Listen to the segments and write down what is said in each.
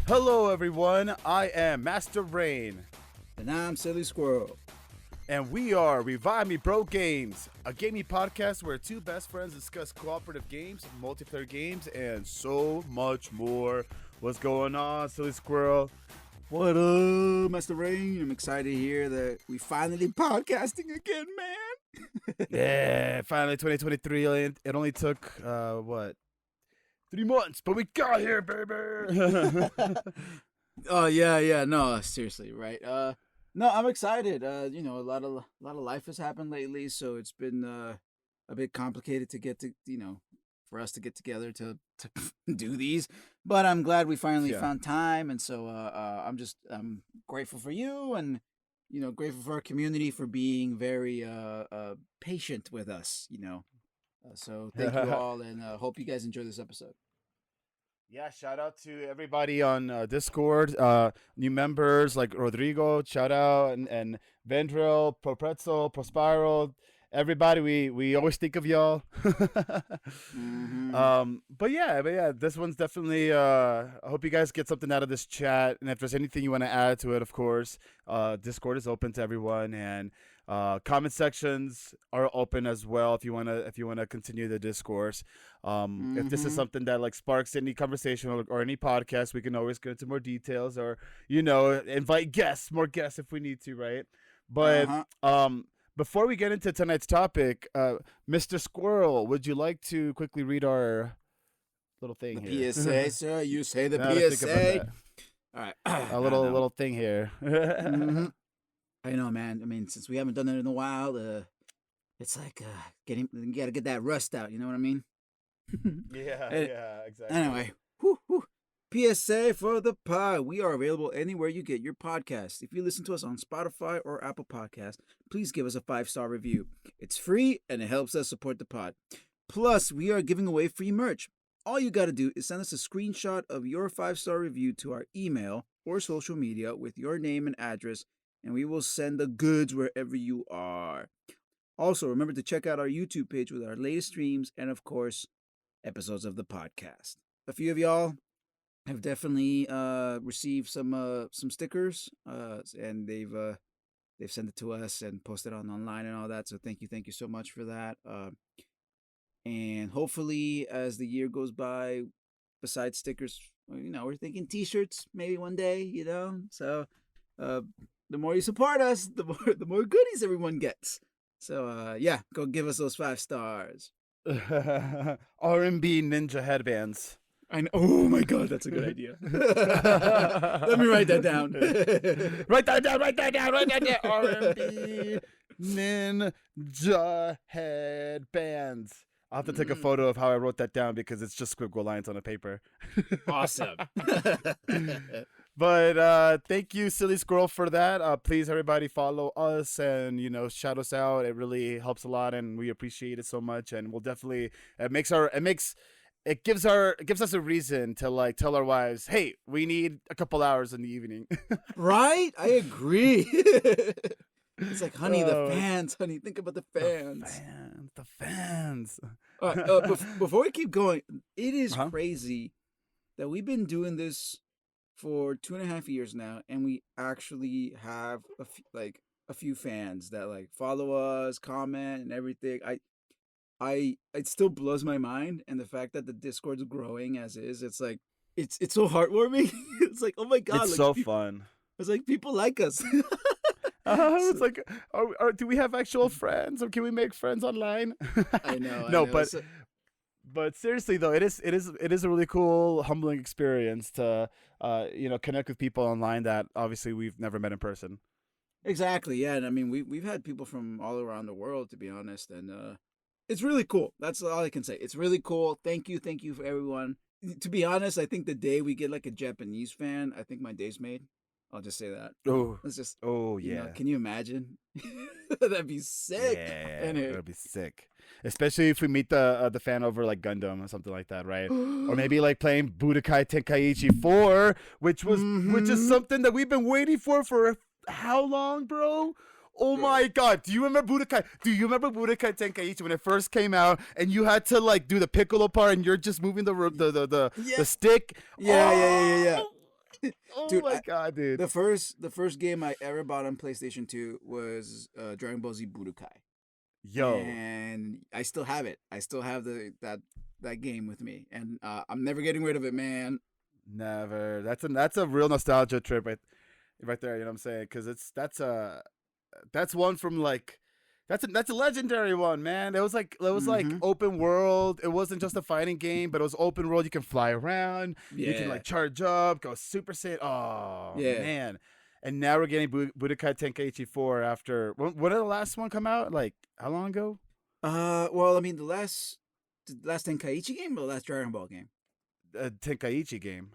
Hello everyone, I am Master Rein. And I'm Silly Squirrel. And we are ReviveMeBroGames, a gaming podcast where two best friends discuss cooperative games, multiplayer games, and so much more. What's going on, Silly Squirrel? What up, Master Rain? I'm excited to hear that we finally podcasting again, man. Yeah, finally 2023. It only took, 3 months, but we got here, baby. Oh, yeah. No, seriously, right? No, I'm excited. A lot of life has happened lately, so it's been a bit complicated to get to, for us to get together to do these. But I'm glad we finally found time, and so I'm grateful for you, and grateful for our community for being very patient with us. So thank you all, and hope you guys enjoy this episode. Yeah, shout out to everybody on Discord, new members like Rodrigo, shout out, and Vendril, Propretzel, Prospiro, everybody. We always think of y'all. But yeah, this one's definitely. I hope you guys get something out of this chat, and if there's anything you want to add to it, of course, Discord is open to everyone, and comment sections are open as well if you wanna continue the discourse. If this is something that like sparks any conversation or any podcast, we can always get into more details, or invite more guests if we need to, right? But before we get into tonight's topic, Mr. Squirrel, would you like to quickly read our little thing here? PSA, sir. You say the PSA. All right, a little thing here. I know, man. I mean, since we haven't done it in a while, it's like you gotta get that rust out. You know what I mean? Yeah, exactly. Anyway, PSA for the pod. We are available anywhere you get your podcasts. If you listen to us on Spotify or Apple Podcasts, please give us a 5-star review. It's free and it helps us support the pod. Plus, we are giving away free merch. All you got to do is send us a screenshot of your 5-star review to our email or social media with your name and address, and we will send the goods wherever you are. Also, remember to check out our YouTube page with our latest streams and, of course, episodes of the podcast. A few of y'all have definitely received some stickers, and they've sent it to us and posted it online and all that. So thank you so much for that. And hopefully, as the year goes by, besides stickers, we're thinking T-shirts maybe one day. So the more you support us, the more goodies everyone gets. So go give us those 5 stars. R&B ninja headbands. I know. Oh my God, that's a good idea. Let me write that down. Write that down. R&B ninja headbands. I'll have to take a photo of how I wrote that down because it's just scribble lines on a paper. Awesome. But thank you, Silly Squirrel, for that. Please, everybody, follow us and shout us out. It really helps a lot, and we appreciate it so much. And we'll definitely it gives us a reason to like tell our wives, hey, we need a couple hours in the evening. Right? I agree. It's like, honey, the fans. Honey, think about the fans. The fans. All right, before we keep going, it is crazy that we've been doing this for 2.5 years now, and we actually have a few fans that like follow us, comment, and everything. It still blows my mind, and the fact that the Discord's growing as is, it's like it's so heartwarming. It's like, oh my God, it's like, so fun. It's like people like us. It's like, do we have actual friends, or can we make friends online? I know. No, but seriously though, it is a really cool, humbling experience to connect with people online that obviously we've never met in person. Exactly, yeah, and I mean we've had people from all around the world, to be honest, and it's really cool. That's all I can say. It's really cool. Thank you for everyone. To be honest, I think the day we get like a Japanese fan, I think my day's made. I'll just say that. Oh, let's just. Oh yeah. Can you imagine? That'd be sick. Yeah, that'd be sick. Especially if we meet the fan over like Gundam or something like that, right? Or maybe like playing Budokai Tenkaichi 4, which is something that we've been waiting for how long, bro? Oh my God! Do you remember Budokai Tenkaichi when it first came out, and you had to like do the piccolo part, and you're just moving the stick? Yeah. Oh Dude, my god, dude. the first game I ever bought on PlayStation 2 was Dragon Ball Z Budokai. Yo, And I still have it. I still have that game with me, and I'm never getting rid of it, man. never. That's a real nostalgia trip right there. You know what I'm saying? Because that's one from like that's a legendary one, man. It was like Mm-hmm. open world. It wasn't just a fighting game, but it was open world. You can fly around. You can Yeah, like charge up, go Super Saiyan. Oh yeah. man! And now we're getting Budokai Tenkaichi 4 after when did the last one come out? Like how long ago? Well, I mean, the last Tenkaichi game or the last Dragon Ball game? Tenkaichi game.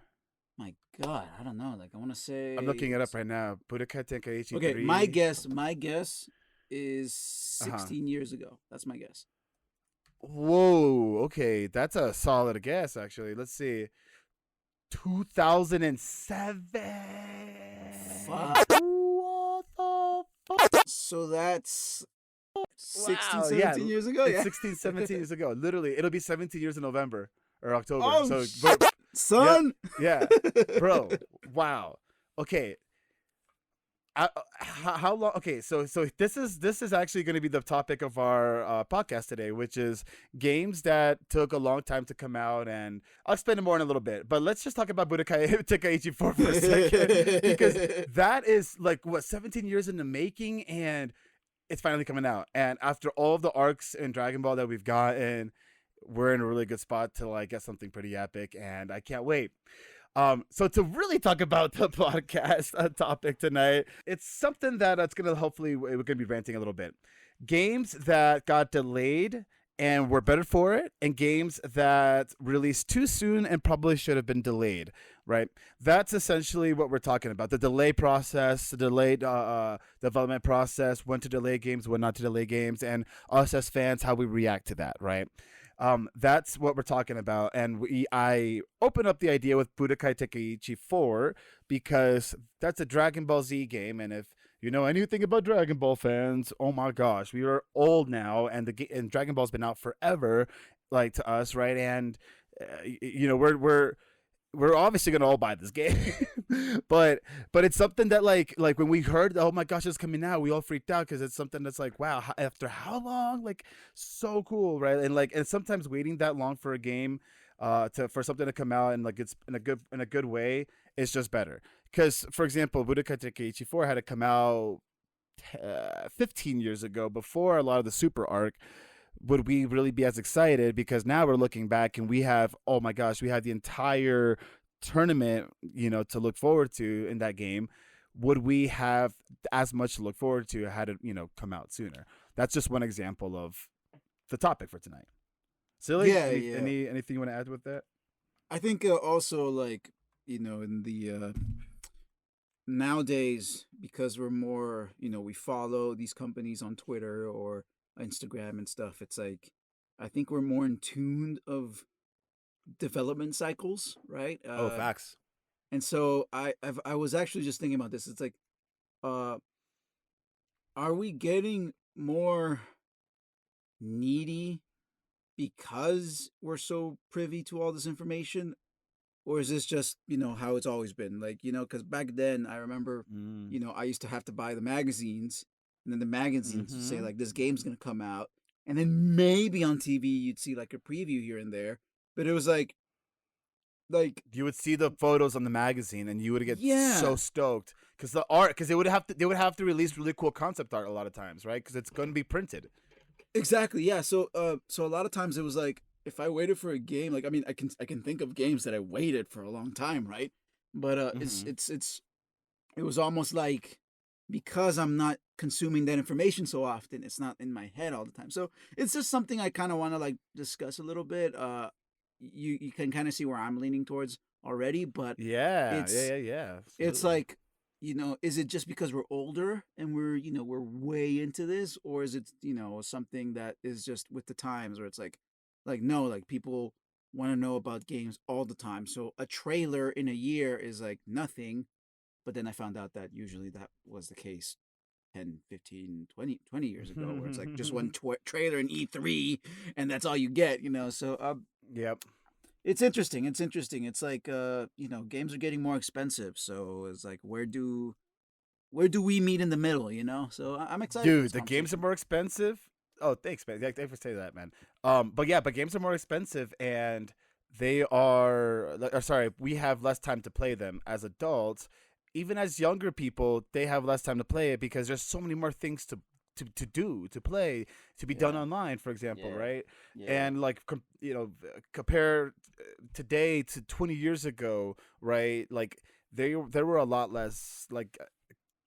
My God, I don't know. Like, I want to I'm say. looking it up right now. Budokai Tenkaichi Okay, 3. my guess is Uh-huh. 16 years ago. That's my guess. Whoa. Okay, that's a solid guess. Actually, let's see. 2007. Fuck. What the fuck? So that's 16, Wow. Yeah, 17 years ago. it's Yeah. 16, 17 years ago. Literally, it'll be 17 years in November or October. Oh So, shit, son. yeah, bro. Wow. Okay. How long? Okay, so this is actually going to be the topic of our podcast today, which is games that took a long time to come out, and I'll explain it more in a little bit. But let's just talk about Budokai Tenkaichi 4 for a second, because that is like what 17 years in the making, and it's finally coming out. And after all of the arcs in Dragon Ball that we've gotten, we're in a really good spot to like get something pretty epic, and I can't wait. So to really talk about the podcast topic tonight, it's something that it's gonna hopefully we're gonna be ranting a little bit. Games that got delayed and were better for it, and games that released too soon and probably should have been delayed. Right? That's essentially what we're talking about: the delay process, the delayed development process, when to delay games, when not to delay games, and us as fans, how we react to that. Right? That's what we're talking about, and I open up the idea with Budokai Tenkaichi 4 because that's a Dragon Ball Z game, and if you know anything about Dragon Ball fans, oh my gosh, we are old now, and Dragon Ball's been out forever, like to us, right? And we're obviously gonna all buy this game, but it's something that like when we heard, oh my gosh, it's coming out, we all freaked out because it's something that's like, wow, after how long, like so cool, right? And sometimes waiting that long for a game, for something to come out and like it's in a good way is just better. Because for example, Budokai Tenkaichi 4 had to come out 15 years ago before a lot of the Super arc. Would we really be as excited? Because now we're looking back and we have, oh my gosh, we have the entire tournament, to look forward to in that game. Would we have as much to look forward to had it, come out sooner? That's just one example of the topic for tonight. Silly? Yeah, yeah. Anything you want to add with that? I think also like in the nowadays, because we're more we follow these companies on Twitter or Instagram and stuff. It's like I think we're more in tune of development cycles, right? Oh, facts. And so I was actually just thinking about this. It's like, uh, are we getting more needy because we're so privy to all this information, or is this just how it's always been? Like because back then I remember Mm. I used to have to buy the magazines, and then the magazines would say Mm-hmm. like this game's gonna come out, and then maybe on TV you'd see like a preview here and there, but it was like You would see the photos on the magazine, and you would get so yeah, stoked because they would have to release really cool concept art a lot of times, right? Because it's going to be printed. exactly, yeah. So a lot of times it was like if I waited for a game, like I mean I can think of games that I waited for a long time, right? But Mm-hmm. it was almost like because I'm not consuming that information so often, it's not in my head all the time. So it's just something I kind of want to like discuss a little bit. You can kind of see where I'm leaning towards already, but Yeah, yeah, it's yeah, yeah. it's Absolutely. like is it just because we're older and we're way into this, or is it something that is just with the times, where it's like no, like people want to know about games all the time, so a trailer in a year is like nothing. But then I found out that usually that was the case 10, 15, 20 years ago, where it's like just one trailer in E3 and that's all you get. So Yep. It's interesting. It's interesting. It's like games are getting more expensive, so it's like where do we meet in the middle? So I'm excited for Dude, this the games are conversation. more expensive. Oh, thanks, man. Yeah, thanks for saying that, man. But yeah, but games are more expensive, and they are. Or sorry, we have less time to play them as adults. Even as younger people, they have less time to play it because there's so many more things to do, to play, to be done Yeah, online, for example, yeah, right? yeah, And like, compare today to 20 years ago, right? Like, there were a lot less like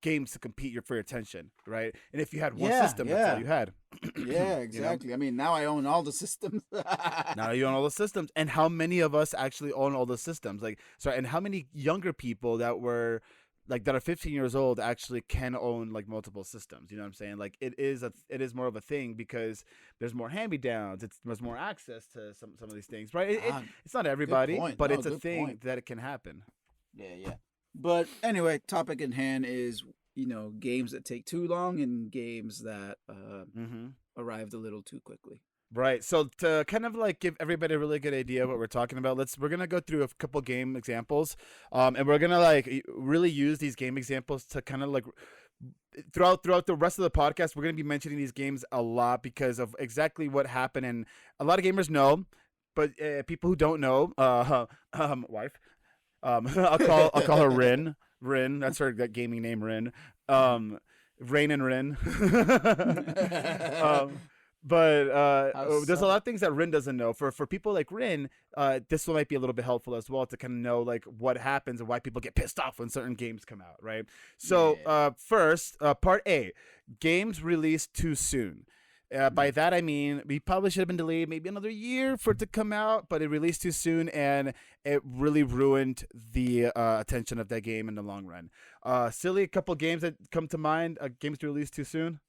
games to compete for your attention, right? And if you had one yeah, system, that's all yeah, you had. yeah. you know. Exactly. I mean, now I own all the systems. Now you own all the systems, and how many of us actually own all the systems? Like, sorry, and how many younger people that are 15 years old actually can own like multiple systems? You know what I'm saying? Like, it is more of a thing because there's more hand me downs. There's more access to some of these things, right? Ah, It's not good everybody, point. but No, it's a good thing point. that it can happen. Yeah, yeah. But anyway, topic in hand is games that take too long and games that Mm-hmm. arrived a little too quickly. Right. So to kind of like give everybody a really good idea of what we're talking about, we're gonna go through a couple game examples, and we're gonna like really use these game examples to kind of like throughout the rest of the podcast. We're gonna be mentioning these games a lot because of exactly what happened, and a lot of gamers know, but people who don't know, wife, I'll call her Rin. Rin, that's her gaming name, Rin. Um, Rain and Rin. um, but How there's a lot subtle. of things that Rin doesn't know. For people like Rin, this might be a little bit helpful as well to kind of know like what happens and why people get pissed off when certain games come out, right? So Yeah. first, part A, games released too soon. By that I mean we probably should have been delayed maybe another year for it to come out, but it released too soon and it really ruined the attention of that game in the long run. Silly, a couple games that come to mind. Games released too soon.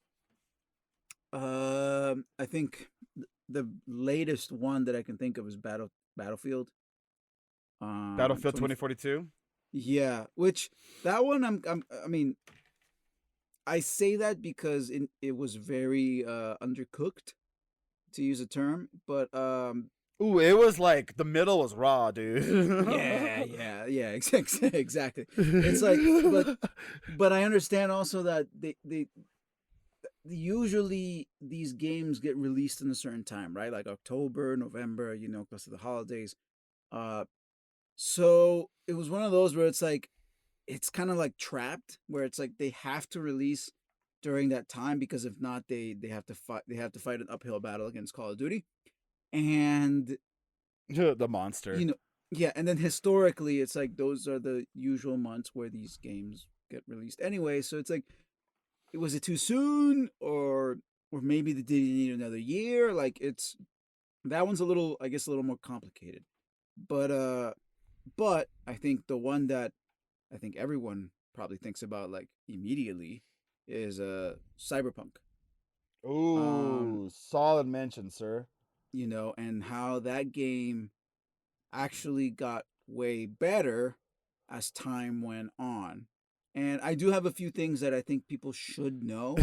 I think the latest one that I can think of is Battlefield. Battlefield 20. 2042. Yeah, which that one I mean, I say that because it was very undercooked, to use a term, but Ooh, it was like the middle was raw, dude. yeah, yeah, yeah, exactly. It's like, but I understand also that they usually these games get released in a certain time, right? Like October, November, because of the holidays. Uh, so it was one of those where it's kind of like trapped, where it's like they have to release during that time because if not, they have to fight an uphill battle against Call of Duty, and The monster. you know, yeah, and then historically, it's like those are the usual months where these games get released anyway. So it's like, was it too soon, or maybe they didn't need another year? Like it's that one's a little, I guess, a little more complicated. But I think the one that I think everyone probably thinks about like immediately is Cyberpunk. Um, Ooh, solid mention, sir. and how that game actually got way better as time went on. And I do have a few things that I think people should know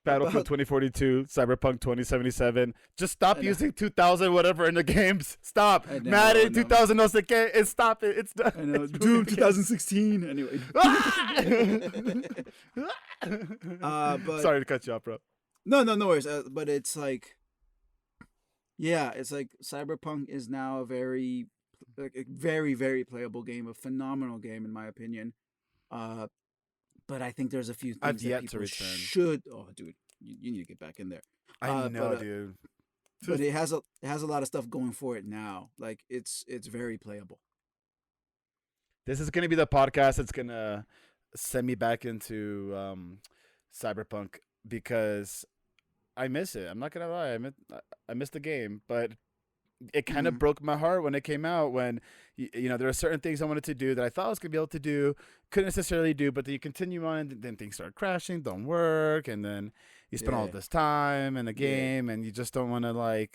Battlefield about. 2042, Cyberpunk 2077. Just stop I know, using 2000 whatever in the games. Stop. I know, I Madden know, 2000 no sé qué. It's stop it. It's done. I know. It's ruining Doom the game. 2016. Anyway, but Sorry to cut you off, bro. no, no, no worries. But it's like, yeah, it's like Cyberpunk is now a very, very playable game, a phenomenal game in my opinion. Uh, but I think there's a few I've things that yet to people return. should. Oh, dude, you need to get back in there. I But know, dude. it has a lot of stuff going for it now. Like it's very playable. This is gonna be the podcast that's gonna send me back into Cyberpunk because I miss it. I'm not gonna lie. I miss the game, but it kind of Mm, broke my heart when it came out. When there are certain things I wanted to do that I thought I was gonna be able to do, couldn't necessarily do. But then you continue on, and then things start crashing, don't work, and then you spend all yeah, this time in the yeah. game, and you just don't want to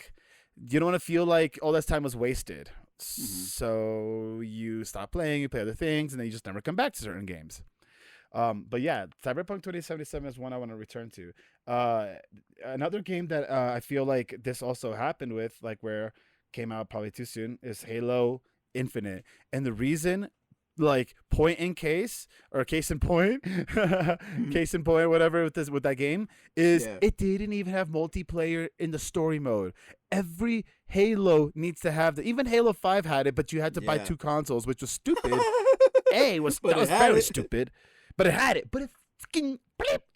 you don't want to feel like all this time was wasted. Mm-hmm. So you stop playing, you play other things, and then you just never come back to certain games. But yeah, Cyberpunk 2077 is one I want to return to. Uh, Another game that I feel like this also happened with, like where came out probably too soon, is Halo Infinite. And the reason, like point in case or case in point, case in point, whatever with that game is Yeah. it didn't even have multiplayer in the story mode. Every Halo needs to have even Halo 5 had it, but you had to buy Yeah. 2 consoles, which was stupid. But That it was had very it. stupid, but it had it. But it freaking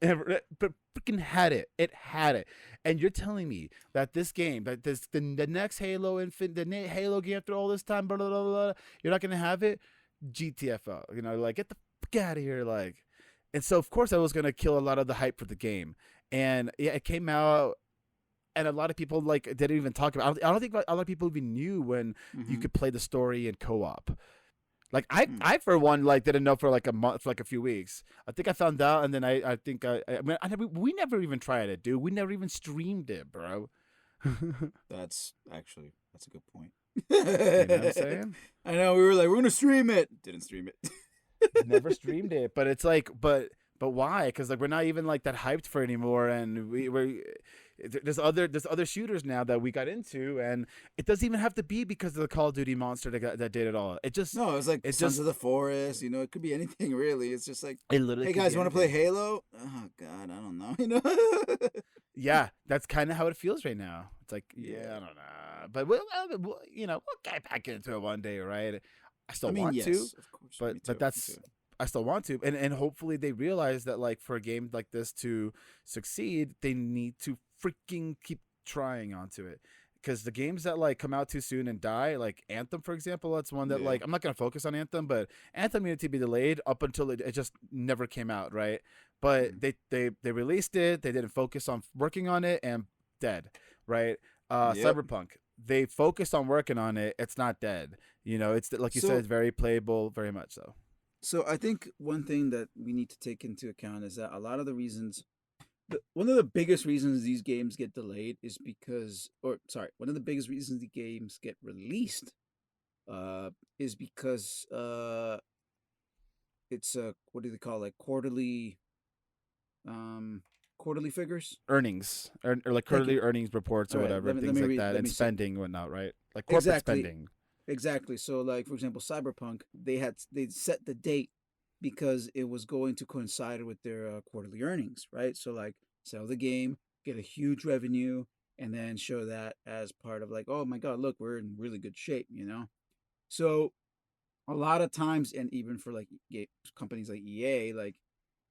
but freaking had it. It had it. And you're telling me that this game, that the next Halo Halo game after all this time, blah, blah, blah, blah, you're not gonna have it? GTFO, like get the fuck out of here, like. And so of course I was gonna kill a lot of the hype for the game, and yeah, it came out. And a lot of people like didn't even talk about. I don't think a lot of people even knew when you Mm-hmm. could play the story in co-op. Like I for one like didn't know for like a month, for like a few weeks. I think I found out, and then I think we never even tried it, dude. We never even streamed it, bro. That's a good point. You know what I'm saying? I know we were like, we're gonna stream it. Didn't stream it. Never streamed it, but it's like, but why? Because like we're not even like that hyped for anymore, and there's other shooters now that we got into, and it doesn't even have to be because of the Call of Duty monster that did it all. It just No, it's like it Sons just of the Forest. You know, it could be anything really. It's just like, it literally. hey could guys, be want to play anything. Halo? Oh God, I don't know. You know. Yeah, that's kind of how it feels right now. It's like, yeah, Yeah. I don't know, but we'll get back into it one day, right? I still I mean, want to, yes, of course. but Me too. Me that's too. I still want to, and hopefully they realize that like for a game like this to succeed, they need to freaking keep trying onto it. Because the games that like come out too soon and die, like Anthem, for example, that's one that Yeah. like I'm not gonna focus on Anthem, but Anthem needed to be delayed up until it just never came out, right? But Mm. they released it, they didn't focus on working on it, and dead, right? Yep. Cyberpunk, they focused on working on it, it's not dead. It's like you said, So, it's very playable, very much so. so I think one thing that we need to take into account is that a lot of the reasons, one of the biggest reasons these games get delayed is because, or sorry, one of the biggest reasons the games get released, is because it's what do they call it? Like um, quarterly figures. Earnings or like Thank you. quarterly earnings reports or All right, whatever, let things me like read. that, Let and me say spending and whatnot, right? Like corporate exactly. spending. Exactly. So, like for example, Cyberpunk, they set the date because it was going to coincide with their quarterly earnings, right? So, like, sell the game, get a huge revenue, and then show that as part of like, oh my God, look, we're in really good shape, you know. So, a lot of times, and even for like companies like EA, like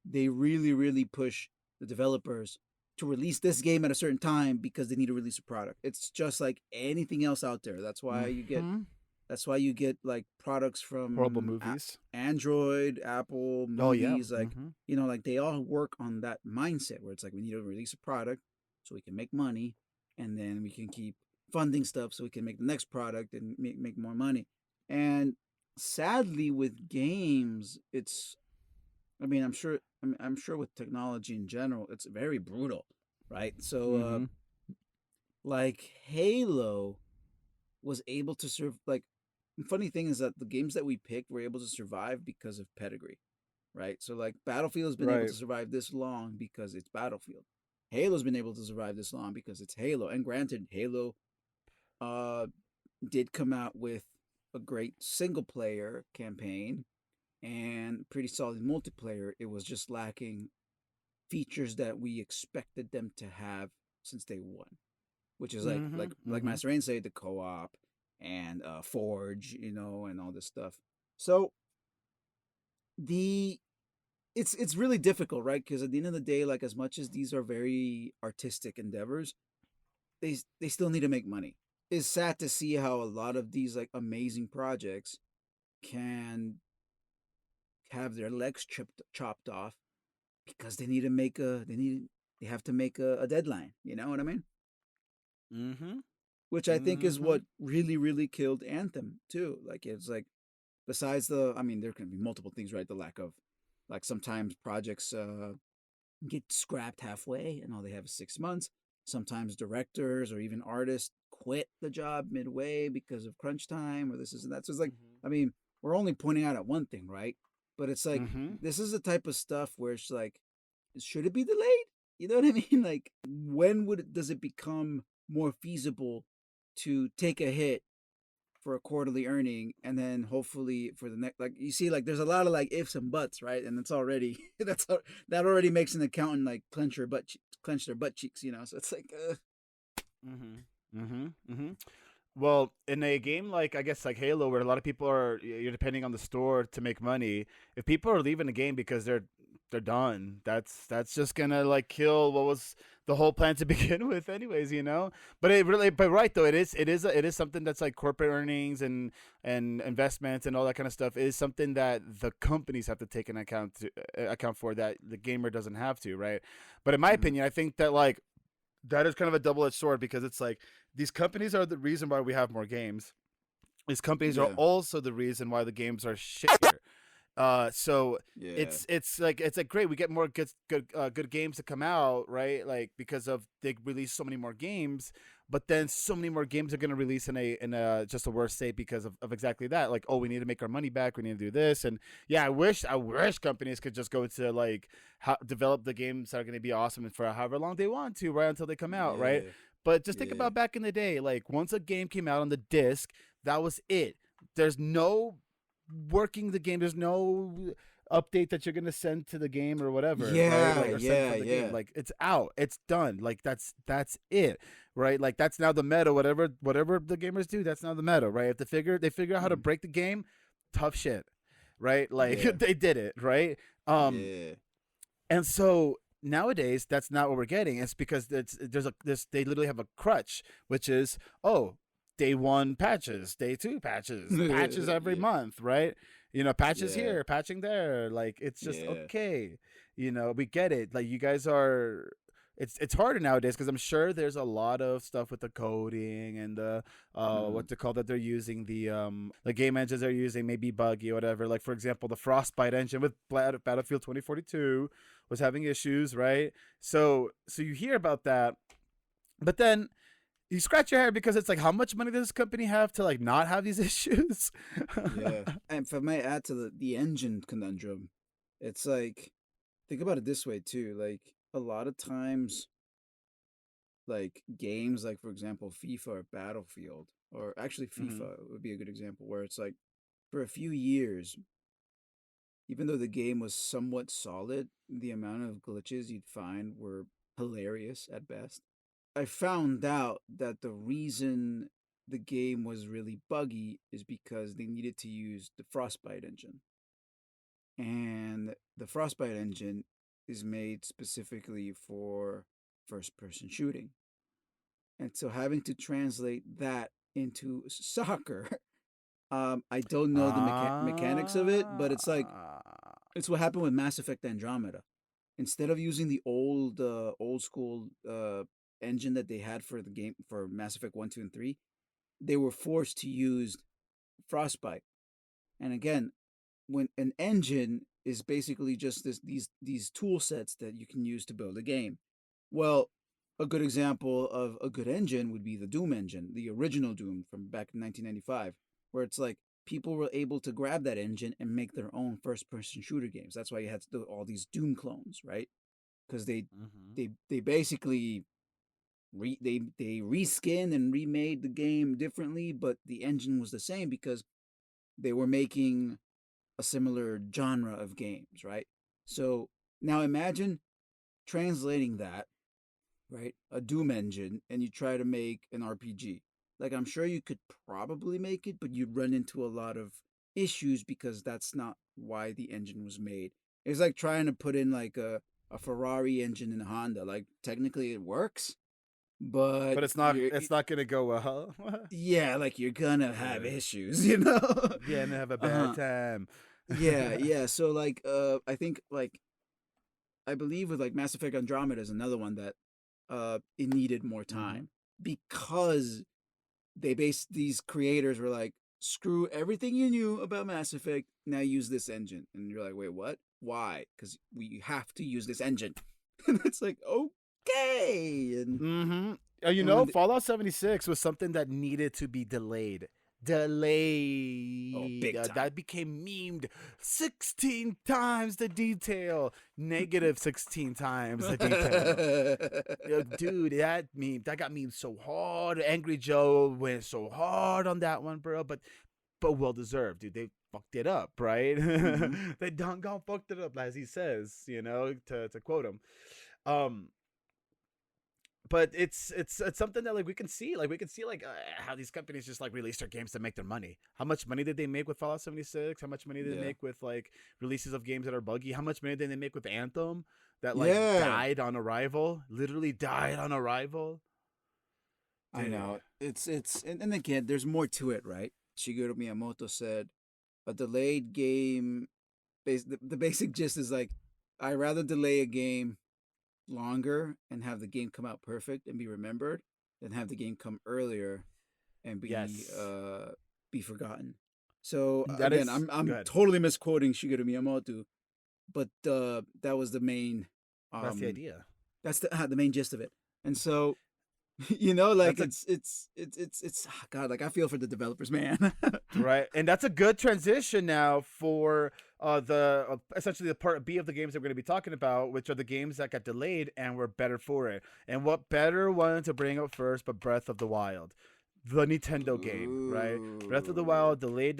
they really, really push the developers to release this game at a certain time because they need to release a product. It's just like anything else out there. Hmm. That's why you get like products Horrible from movies. Android, Apple, Oh yeah. movies, like, Hmm. like they all work on that mindset where it's like we need to release a product so we can make money and then we can keep funding stuff so we can make the next product and make more money. And sadly with games, I'm sure with technology in general, it's very brutal, right? So Hmm. like Halo was able to serve like the funny thing is that the games that we picked were able to survive because of pedigree, right? So like Battlefield has been able Right. to survive this long because it's Battlefield. Halo's been able to survive this long because it's Halo. And granted, Halo uh did come out with a great single player campaign and pretty solid multiplayer. It was just lacking features that we expected them to have since day one, which is like Hmm. like like Hmm. Master Rain said, the co-op and Forge, and all this stuff. So the it's really difficult, right? Because at the end of the day, like as much as these are very artistic endeavors, they still need to make money. It's sad to see how a lot of these like amazing projects can have their legs chopped off because they have to make a deadline. You know what I mean? Hmm. Which I think is Hmm. what really really killed Anthem too. Like it's like besides I mean there can be multiple things, right? The lack of like sometimes projects get scrapped halfway and all they have is 6 months. Sometimes directors or even artists quit the job midway because of crunch time or this is and that. So it's like, I mean, we're only pointing out at one thing, right? But it's like Hmm. this is the type of stuff where it's like, should it be delayed? You know what I mean? Like, when does it become more feasible to take a hit for a quarterly earning, and then hopefully for the next, like you see, like there's a lot of like ifs and buts, right? And it's already that already makes an accountant like clench their butt cheeks, you know. So it's like, Mm-hmm. Mm-hmm. Mm-hmm. Well, in a game like I guess like Halo, where a lot of people are you're depending on the store to make money. If people are leaving the game because they're done, that's just gonna like kill what was the whole plan to begin with, anyways. You know. But it really, but right though, it is something that's like corporate earnings and investments and all that kind of stuff is something that the companies have to take an account for that the gamer doesn't have to, right? But in my opinion, I think that like that is kind of a double-edged sword because it's like these companies are the reason why we have more games. These companies are yeah, also the reason why the games are shit. So yeah, it's like great. We get more good games to come out, right? Like because of they release so many more games, but then so many more games are going to release in a just a worse state because of exactly that. Like, oh, we need to make our money back. We need to do this, and yeah, I wish companies could just go to like develop the games that are going to be awesome and for however long they want to, right, until they come out, right? yeah, But just think yeah, about back in the day, like once a game came out on the disc, that was it. There's no working the game. There's no update that you're gonna send to the game or whatever, right? yeah, Like or send yeah, from the game. yeah. Like it's out. It's done. Like that's it, right? Like that's now the meta. Whatever the gamers do, that's now the meta, right? If they figure out how to Mm, break the game, tough shit, right? Like yeah, they did it, right? Um, yeah, and so nowadays that's not what we're getting. It's because they literally have a crutch, which is oh day one patches, day two patches, patches every yeah, month, right? You know, patches yeah, here, patching there. Like it's just yeah. okay. You know, we get it. Like you guys are. It's harder nowadays because I'm sure there's a lot of stuff with the coding and the Uh, what to call that they're using the game engines they're using may be buggy or whatever. Like for example, the Frostbite engine with Battlefield 2042 was having issues, right? So you hear about that, but then you scratch your head because it's like, how much money does this company have to like not have these issues? yeah. And if I may add to the engine conundrum, it's like think about it this way too. Like a lot of times, like games, like for example, FIFA or Battlefield, or actually Hmm. FIFA would be a good example, where it's like for a few years, even though the game was somewhat solid, the amount of glitches you'd find were hilarious at best. I found out that the reason the game was really buggy is because they needed to use the Frostbite engine. And the Frostbite engine is made specifically for first person shooting. And so having to translate that into soccer, I don't know the mechanics of it, but it's like Ah. it's what happened with Mass Effect Andromeda. Instead of using the old school engine that they had for the game for Mass Effect 1, 2, and 3, they were forced to use Frostbite. And again, when an engine is basically just these tool sets that you can use to build a game. Well, a good example of a good engine would be the Doom engine, the original Doom from back in 1995, where it's like people were able to grab that engine and make their own first-person shooter games. That's why you had to do all these Doom clones, right? Because Mhm. they basically they reskinned and remade the game differently, but the engine was the same because they were making a similar genre of games, right? So now imagine translating that, right? A Doom engine, and you try to make an RPG. Like, I'm sure you could probably make it, but you'd run into a lot of issues because that's not why the engine was made. It's like trying to put in like a Ferrari engine in a Honda. Like, technically it works, but But you're, it's not gonna go well. yeah, like you're gonna have Yeah. issues, you know? Yeah, and have a bad uh-huh. time. Yeah, yeah. So like I think like I believe with like Mass Effect Andromeda is another one that it needed more Hmm. time because these creators were like, screw everything you knew about Mass Effect, now use this engine. And you're like, wait, what? Why? Because we have to use this engine. And it's like, okay. Hmm. You And know, when Fallout 76 was something that needed to be delayed. big time. That became memed 16 times the detail. Negative 16 times the detail. dude, that got me so hard. Angry Joe went so hard on that one, bro. But well deserved, dude. They fucked it up, right? Mm-hmm. They done gone fucked it up, as he says, to quote him. Um, but it's something that we can see how these companies just like release their games to make their money. How much money did they make with Fallout 76? How much money did they Yeah. make with like releases of games that are buggy? How much money did they make with Anthem that like Yeah. died on arrival? Literally died on arrival. I Dude. know. And again, there's more to it, right? Shigeru Miyamoto said a delayed game. The basic gist is like, I rather delay a game longer and have the game come out perfect and be remembered than have the game come earlier and Yes. be forgotten. So That again, is I'm good. totally misquoting Shigeru Miyamoto, but that was the main. That's the idea. That's the main gist of it. And so, like That's it's God, like I feel for the developers, man. right, and that's a good transition now for the essentially the part B of the games that we're going to be talking about, which are the games that got delayed and were better for it. And what better one to bring up first but Breath of the Wild, the Nintendo game, right? Breath of the Wild, delayed.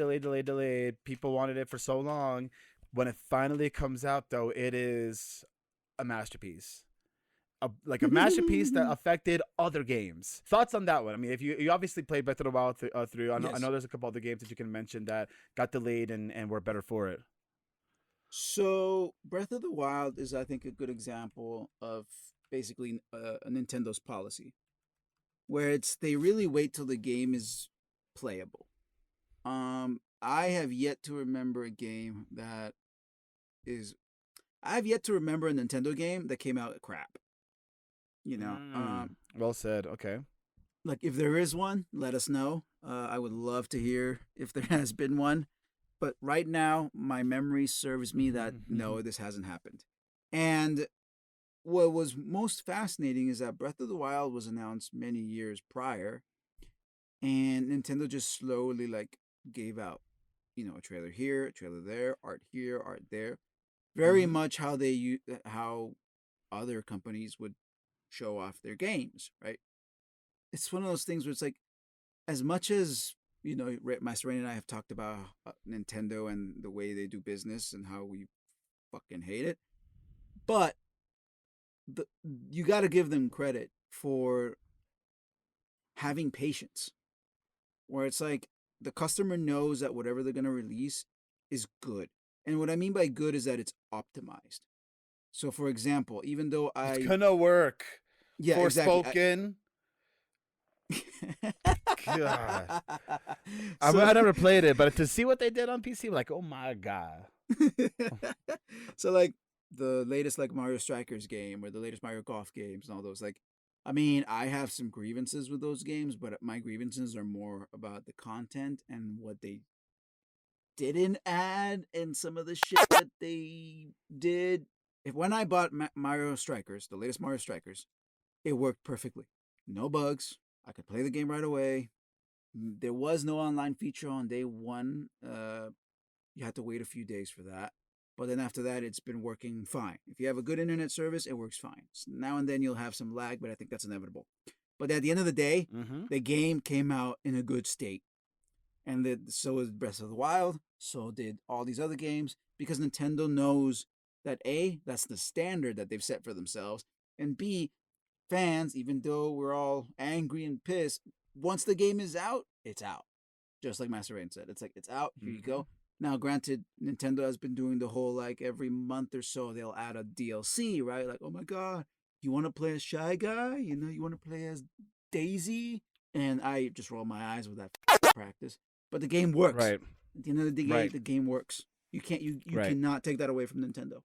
People wanted it for so long. When it finally comes out, though, it is a masterpiece. Like a masterpiece that affected other games. Thoughts on that one? I mean, if you obviously played Breath of the Wild through, I Yes. know there's a couple other games that you can mention that got delayed and were better for it. So Breath of the Wild is, I think, a good example of basically a Nintendo's policy, where they really wait till the game is playable. I have yet to remember a game that is. I've yet to remember a Nintendo game that came out crap. Well said. Okay. Like if there is one, let us know. I would love to hear if there has been one. But right now, my memory serves me that no, this hasn't happened. And what was most fascinating is that Breath of the Wild was announced many years prior, and Nintendo just slowly like gave out, a trailer here, a trailer there, art here, art there. Very much how other companies would show off their games, right? It's one of those things where it's like, as much as Master Rain and I have talked about Nintendo and the way they do business and how we fucking hate it, but you got to give them credit for having patience, where it's like the customer knows that whatever they're gonna release is good, and what I mean by good is that it's optimized. So, for example, even though It's gonna work. yeah, Forspoken. exactly. God. I never played it, but to see what they did on PC, like, oh my god. So like the latest like Mario Strikers game or the latest Mario Golf games and all those, like, I mean, I have some grievances with those games, but my grievances are more about the content and what they didn't add and some of the shit that they did. When I bought Mario Strikers, the latest Mario Strikers, it worked perfectly. No bugs. I could play the game right away. There was no online feature on day one. You had to wait a few days for that. But then after that, it's been working fine. If you have a good internet service, it works fine. So now and then you'll have some lag, but I think that's inevitable. But at the end of the day, the game came out in a good state. And so did Breath of the Wild. So did all these other games. Because Nintendo knows that A, that's the standard that they've set for themselves. And B, fans, even though we're all angry and pissed, once the game is out, it's out. Just like Master Rain said. It's like, it's out. Here you go. Now, granted, Nintendo has been doing the whole, like, every month or so, they'll add a DLC, right? Like, oh my God, you want to play as Shy Guy? You want to play as Daisy? And I just roll my eyes with that practice. But the game works. Right. At the end of the day, the game works. You cannot take that away from Nintendo.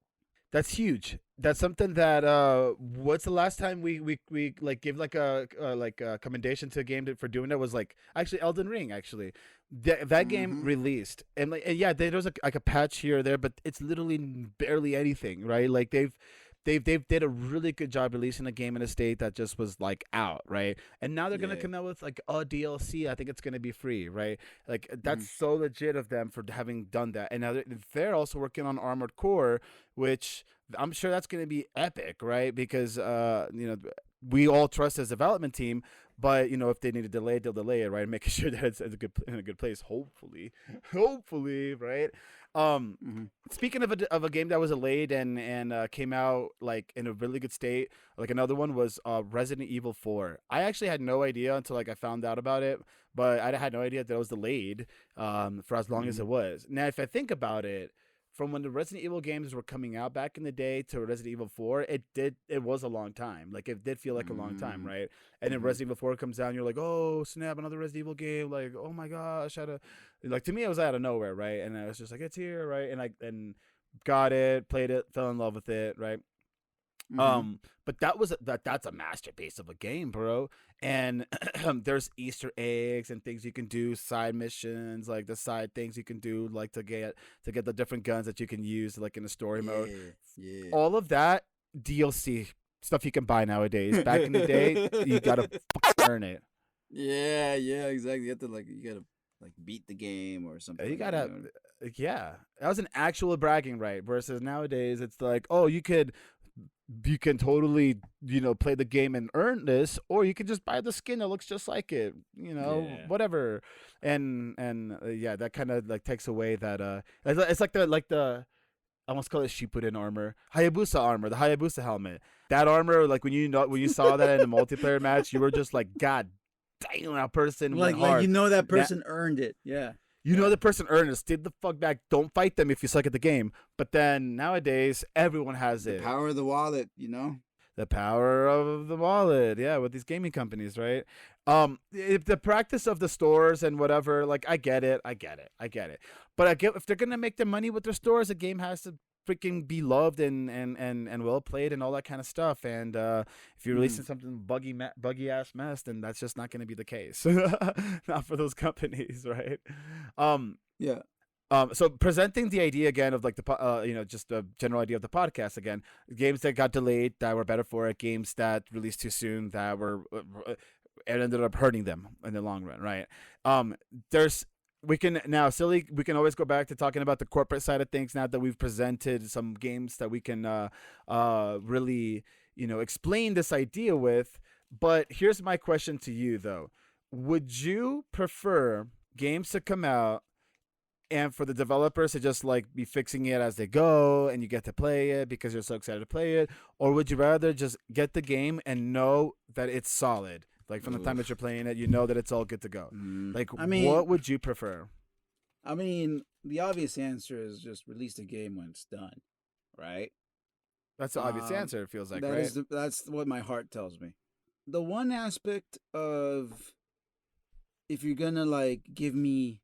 That's huge. That's something that what's the last time we like give like a commendation to a game for doing that was like actually Elden Ring actually. That game released and yeah, there was like a patch here or there, but it's literally barely anything, right? Like they've they did a really good job releasing a game in a state that just was like out, right? And now they're gonna Yeah. come out with like a DLC. I think it's gonna be free, right? Like Mm-hmm. that's so legit of them for having done that. And now they're also working on Armored Core, which I'm sure that's gonna be epic, right? Because we all trust his development team, but if they need to delay it, they'll delay it, right? Making sure that it's in a good place, hopefully, hopefully, right? Um, Mm-hmm. Speaking of a game that was delayed and came out like in a really good state, like another one was Resident Evil 4. I actually had no idea until like I found out about it, but I had no idea that it was delayed for as long as Mm-hmm. it was. Now, if I think about it, from when the Resident Evil games were coming out back in the day to Resident Evil 4, it was a long time. Like it did feel like a long time, right? And then Mm-hmm. Resident Evil 4 comes down, you're like, oh snap, another Resident Evil game. Like, oh my gosh, like to me it was out of nowhere, right? And I was just like, it's here, right? And got it, played it, fell in love with it, right? Mm-hmm. But that's a masterpiece of a game, bro. And there's Easter eggs and things you can do, side missions, like the side things you can do, like to get the different guns that you can use, like in the story mode. Yeah. All of that DLC stuff you can buy nowadays. Back in the day, you gotta earn it. Yeah, yeah, exactly. You gotta like beat the game or something You like that. gotta, yeah. That was an actual bragging right. Versus nowadays, it's like, oh, you can totally play the game and earn this, or you can just buy the skin that looks just like it, Yeah. whatever. And yeah, that kind of like takes away that it's like the I almost call it Shippuden armor, Hayabusa armor, the Hayabusa helmet. That armor, like when you saw that in the multiplayer match, you were just like, God damn, that person went Like hard. that person earned it. Yeah. The person earned it. Stay the fuck back. Don't fight them if you suck at the game. But then nowadays, everyone has The it. power of the wallet, The power of the wallet, yeah, with these gaming companies, right? If the practice of the stores and whatever, like I get it. But I get if they're gonna make their money with their stores, the game has to freaking be loved and well played and all that kind of stuff. And if you're releasing something buggy ass mess, then that's just not gonna be the case. Not for those companies, right? Um, Yeah. so presenting the idea again of like just the general idea of the podcast again, games that got delayed that were better for it, games that released too soon that were it ended up hurting them in the long run, right? There's we can always go back to talking about the corporate side of things now that we've presented some games that we can really explain this idea with. But here's my question to you though: would you prefer games to come out and for the developers to just like be fixing it as they go and you get to play it because you're so excited to play it, or would you rather just get the game and know that it's solid, like from the time that you're playing it, that it's all good to go? Like, what would you prefer? I mean, the obvious answer is just release the game when it's done, right? That's the obvious answer, it feels like, right? That's what my heart tells me. The one aspect of if you're gonna like give me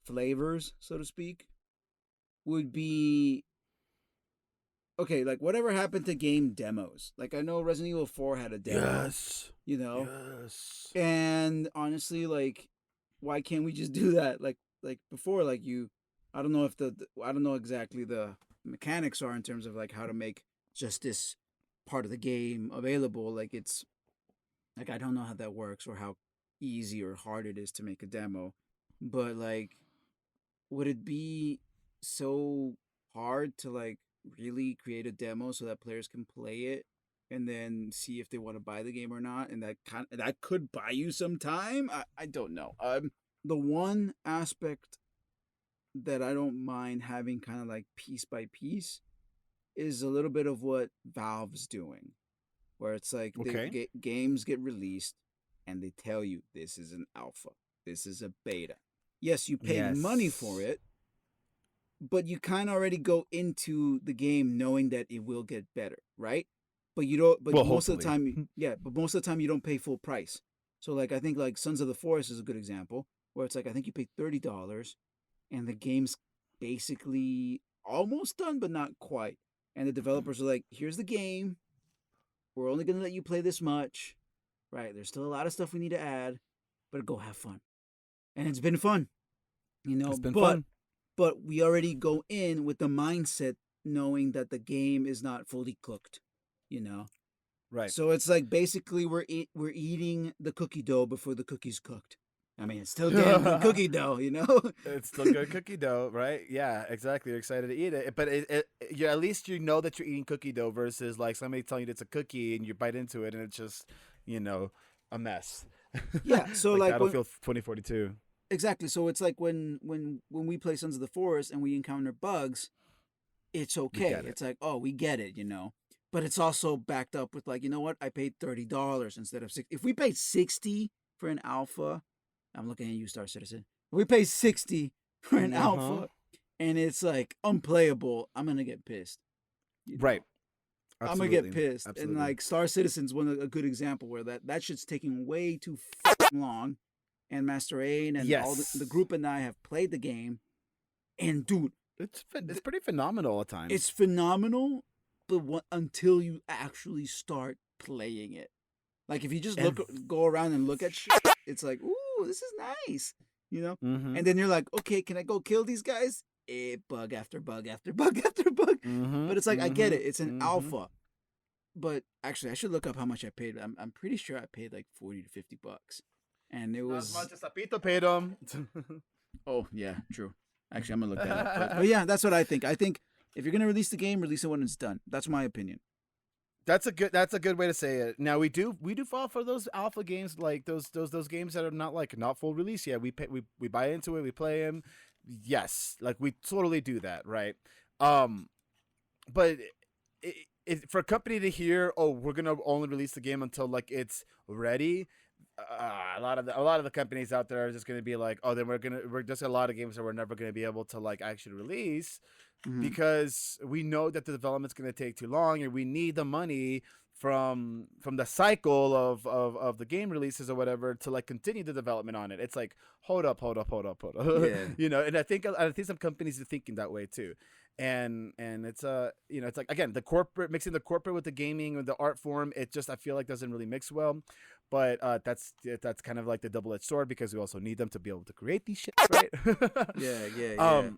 flavors, so to speak, would be okay, like whatever happened to game demos. Like I know Resident Evil 4 had a demo. Yes. Yes. And honestly, like why can't we just do that? Like before, like I don't know if I don't know exactly the mechanics are in terms of like how to make just this part of the game available. Like it's like I don't know how that works or how easy or hard it is to make a demo. But like would it be so hard to like really create a demo so that players can play it and then see if they want to buy the game or not, and that could buy you some time? I don't know. The one aspect that I don't mind having kind of like piece by piece is a little bit of what Valve's doing, where it's like games get released and they tell you this is an alpha, this is a beta. Yes, you pay money for it, but you kind of already go into the game knowing that it will get better, right? But you don't. But most of the time, But most of the time, you don't pay full price. So, like, I think like Sons of the Forest is a good example, where it's like I think you pay $30, and the game's basically almost done, but not quite. And the developers are like, "Here's the game. We're only gonna let you play this much, right? There's still a lot of stuff we need to add, but go have fun." And it's been fun, It's been fun. But we already go in with the mindset knowing that the game is not fully cooked. Right. So it's like basically we're eating the cookie dough before the cookie's cooked. I mean, it's still damn good cookie dough, It's still good cookie dough, right? Yeah, exactly. You're excited to eat it, but you at least you know that you're eating cookie dough versus like somebody telling you it's a cookie and you bite into it and it's just a mess. Yeah, so Like like when Battlefield 2042. exactly, so it's like when we play Sons of the Forest and we encounter bugs, it's We okay. get it. It's like, oh, we get it. But it's also backed up with like, you know what? I paid $30 instead of 60. If we paid 60 for an alpha, I'm looking at you, Star Citizen. If we pay 60 for an alpha and it's like unplayable, I'm gonna get pissed. Right. I'm gonna Absolutely. get pissed. Absolutely. And like Star Citizen's a good example where that shit's taking way too long. And Master Ain and all the Yes. group and I have played the game. And dude, It's pretty phenomenal at times. it's phenomenal, but until you actually start playing it. Like if you just go around and look at shit, it's like, ooh, this is nice, Mhm. And then you're like, okay, can I go kill these guys? Bug after bug after bug after bug. Mhm. But it's like I get it. It's an Mhm. alpha. But actually, I should look up how much I paid. I'm pretty sure I paid like $40 to $50, and it Not was. as much as Sapito paid him. Oh yeah, true. Actually, I'm gonna look that up. But yeah, that's what I think. I think if you're gonna release the game, release it when it's done. That's my opinion. That's a good way to say it. Now we do fall for those alpha games, like those games that are not full release yet. We buy into it, we play them. Yes, like we totally do that, right? But for a company to hear, oh, we're gonna only release the game until like it's ready. A lot of the companies out there are just gonna be like, oh, then we're just a lot of games that we're never gonna be able to like actually release. Because we know that the development's going to take too long and we need the money from the cycle of the game releases or whatever to like continue the development on it. It's like hold up. Yeah. And I think some companies are thinking that way too. And it's it's like, again, mixing the corporate with the gaming and the art form, it just I feel like doesn't really mix well. But that's kind of like the double-edged sword because we also need them to be able to create these shit, right? Yeah.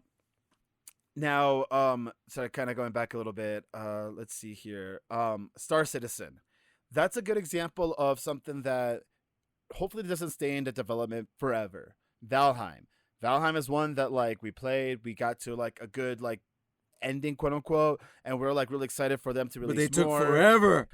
Now, so kind of going back a little bit, let's see here. Star Citizen. That's a good example of something that hopefully doesn't stay in the development forever. Valheim. Valheim is one that like we played, we got to like a good like ending, quote unquote, and we're like really excited for them to release more. But they took forever.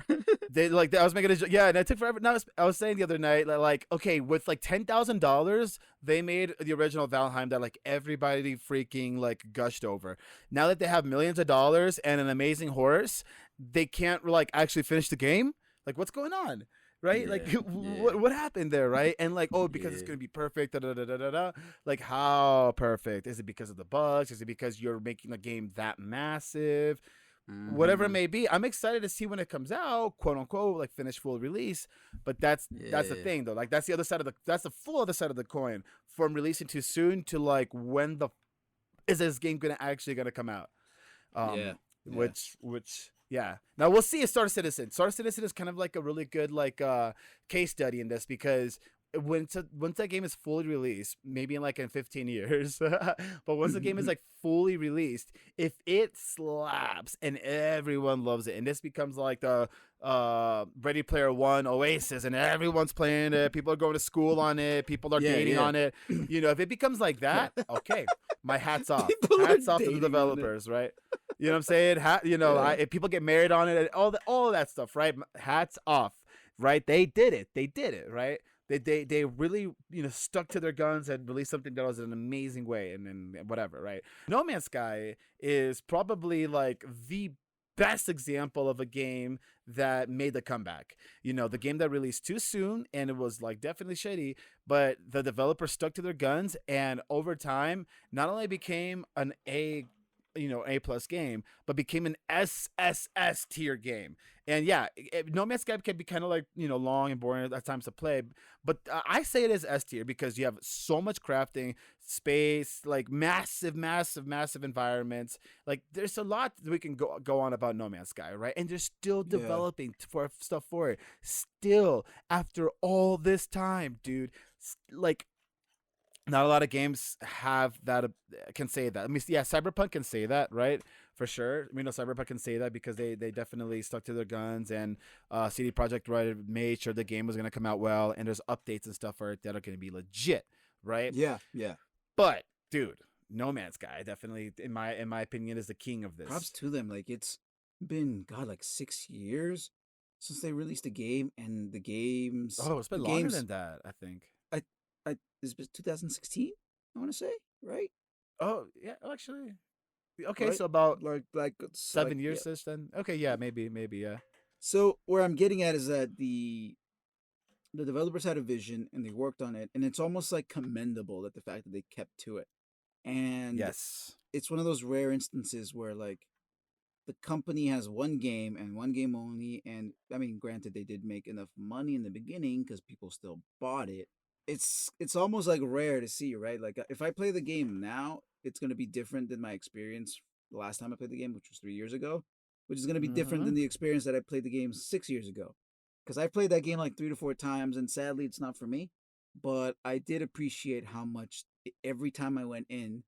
I was making and it took forever. Now I was saying the other night, like, okay, with like $10,000, they made the original Valheim that like everybody freaking like gushed over. Now that they have millions of dollars and an amazing horse, they can't like actually finish the game. Like, what's going on? Right? Yeah, Like, yeah. what happened there? Right? And like, oh, because it's gonna be perfect. Da, da, da, da, da, da. Like, how perfect? Is it because of the bugs? Is it because you're making the game that massive? Whatever it may be, I'm excited to see when it comes out, quote unquote, like finished full release. But that's the thing though. Like that's the full other side of the coin from releasing too soon to like when is this game gonna come out? Which yeah. Now we'll see. Star Citizen. Star Citizen is kind of like a really good like case study in this because once that game is fully released, maybe in 15 years, but once the game is like fully released, if it slaps and everyone loves it, and this becomes like the Ready Player One Oasis, and everyone's playing it, people are going to school on it, people are dating on it, if it becomes like that, okay, my hat's off. Hats off to the developers, right? You know what I'm saying? If people get married on it, all of that stuff, right? Hats off, right? They did it, right? They really stuck to their guns and released something that was an amazing way and whatever, right? No Man's Sky is probably like the best example of a game that made the comeback. The game that released too soon and it was like definitely shitty, but the developers stuck to their guns and over time not only became an A+ game, but became an SSS tier game. And yeah, No Man's Sky can be kind of like long and boring at times to play, but I say it is S tier because you have so much crafting space, like massive environments. Like there's a lot that we can go on about No Man's Sky, right? And they're still developing for stuff for it. Still, after all this time, dude, like. Not a lot of games have that can say that. I mean, yeah, Cyberpunk can say that, right? for sure. We know Cyberpunk can say that because they definitely stuck to their guns, and CD Projekt Red made sure the game was gonna come out well, and there's updates and stuff for it that are gonna be legit, right? Yeah, yeah. But dude, No Man's Sky definitely, in my opinion, is the king of this. Props to them. Like it's been like 6 years since they released the game, and the games. Oh, it's been longer than that, I think. I it's been 2016. I want to say, right? Oh yeah, actually. Okay, Right? so about Like it's 7 years yeah. ish then. Okay, yeah, maybe, yeah. So where I'm getting at is that the developers had a vision and they worked on it, and it's almost like commendable that the fact that they kept to it. And Yes. it's one of those rare instances where like the company has one game and one game only, and I mean, granted, they did make enough money in the beginning because people still bought it. It's almost like rare to see, right? Like if I play the game now, it's gonna be different than my experience the last time I played the game, which was 3 years ago, which is gonna be different Mm-hmm. than the experience that I played the game 6 years ago. Because I played that game like 3 to 4 times, and sadly, it's not for me. But I did appreciate how much every time I went in,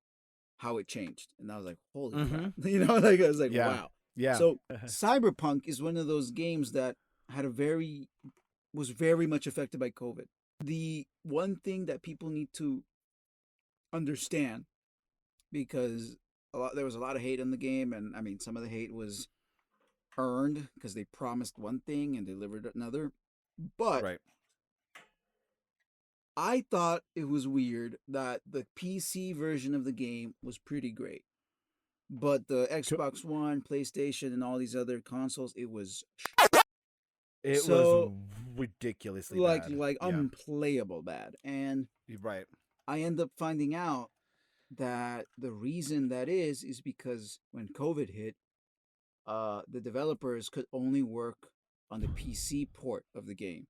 how it changed, and I was like, "Holy Mm-hmm. crap!" Like I was like, Yeah. "Wow." Yeah. So Cyberpunk is one of those games that had was very much affected by COVID. The one thing that people need to understand, because there was a lot of hate on the game, and I mean some of the hate was earned because they promised one thing and delivered another. But Right. I thought it was weird that the PC version of the game was pretty great, but the Xbox One, PlayStation, and all these other consoles, it was It was so ridiculously bad. Yeah. unplayable bad. And You're right. I end up finding out that the reason that is because when COVID hit, the developers could only work on the PC port of the game.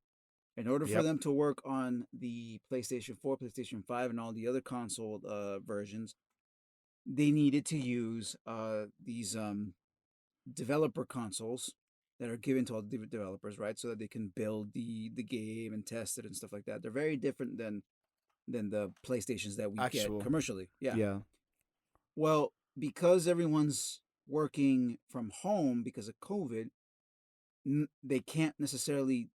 In order for Yep. them to work on the PlayStation 4, PlayStation 5, and all the other console versions, they needed to use these developer consoles that are given to all the developers, right? So that they can build the game and test it and stuff like that. They're very different than the PlayStations that we get Actual. commercially. Yeah. Yeah. Well, because everyone's working from home because of COVID, they can't necessarily